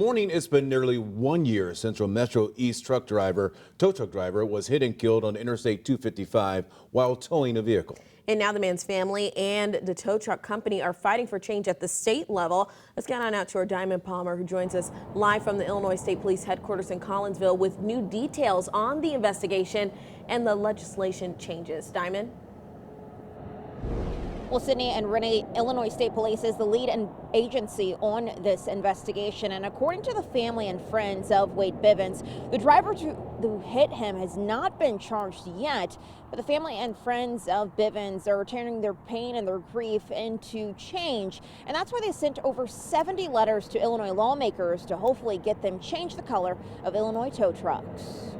Morning, it's been nearly 1 year since a Metro East tow truck driver was hit and killed on Interstate 255 while towing a vehicle. And now the man's family and the tow truck company are fighting for change at the state level. Let's get on out to our Diamond Palmer, who joins us live from the Illinois State Police headquarters in Collinsville with new details on the investigation and the legislation changes. Diamond? Well, Sydney and Renee, Illinois State Police is the lead agency on this investigation. And according to the family and friends of Wade Bivins, the driver who hit him has not been charged yet. But the family and friends of Bivins are turning their pain and their grief into change. And that's why they sent over 70 letters to Illinois lawmakers to hopefully get them change the color of Illinois tow trucks.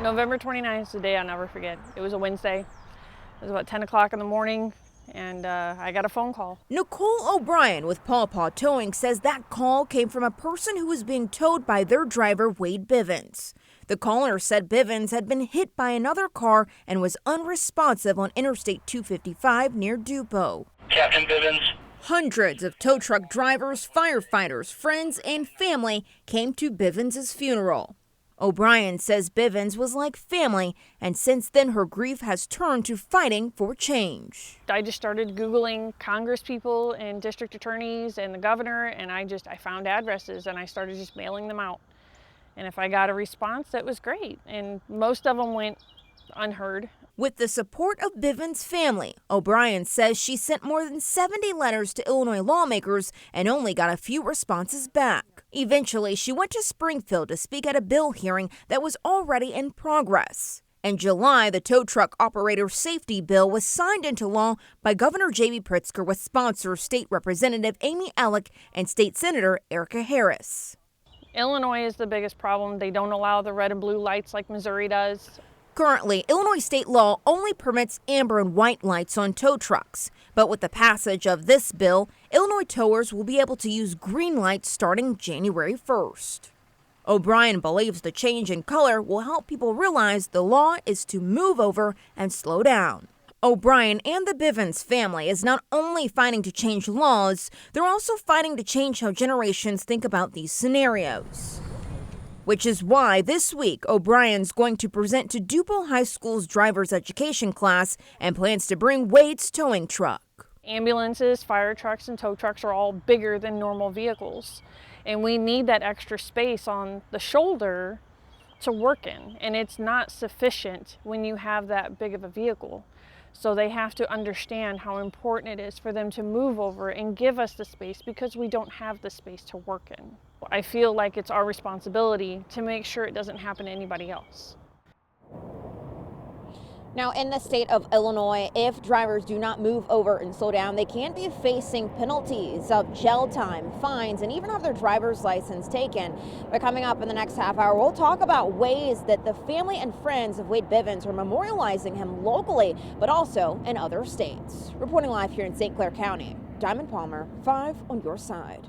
November 29th is the day I'll never forget. It was a Wednesday. It was about 10 o'clock in the morning, and I got a phone call. Nicole O'Bryan with Paw Paw Towing says that call came from a person who was being towed by their driver, Wade Bivins. The caller said Bivins had been hit by another car and was unresponsive on Interstate 255 near Dupo. Captain Bivins. Hundreds of tow truck drivers, firefighters, friends, and family came to Bivins' funeral. O'Bryan says Bivins was like family, and since then her grief has turned to fighting for change. I just started Googling Congress people and district attorneys and the governor, and I found addresses and I started just mailing them out. And if I got a response, that was great. And most of them went unheard. With the support of Bivins' family, O'Bryan says she sent more than 70 letters to Illinois lawmakers and only got a few responses back. Eventually, she went to Springfield to speak at a bill hearing that was already in progress. In July, the tow truck operator safety bill was signed into law by Governor J.B. Pritzker with sponsors State Representative Amy Alec and State Senator Erica Harris. Illinois is the biggest problem. They don't allow the red and blue lights like Missouri does. Currently, Illinois state law only permits amber and white lights on tow trucks. But with the passage of this bill, Illinois towers will be able to use green lights starting January 1st. O'Bryan believes the change in color will help people realize the law is to move over and slow down. O'Bryan and the Bivins family is not only fighting to change laws, they're also fighting to change how generations think about these scenarios. Which is why this week O'Brien's going to present to Dupo High School's driver's education class and plans to bring Wade's towing truck. Ambulances, fire trucks, and tow trucks are all bigger than normal vehicles. And we need that extra space on the shoulder to work in. And it's not sufficient when you have that big of a vehicle. So they have to understand how important it is for them to move over and give us the space because we don't have the space to work in. I feel like it's our responsibility to make sure it doesn't happen to anybody else. Now, in the state of Illinois, if drivers do not move over and slow down, they can be facing penalties of jail time, fines, and even have their driver's license taken. But coming up in the next half hour, we'll talk about ways that the family and friends of Wade Bivins are memorializing him locally, but also in other states. Reporting live here in St. Clair County, Diamond Palmer, 5 on your side.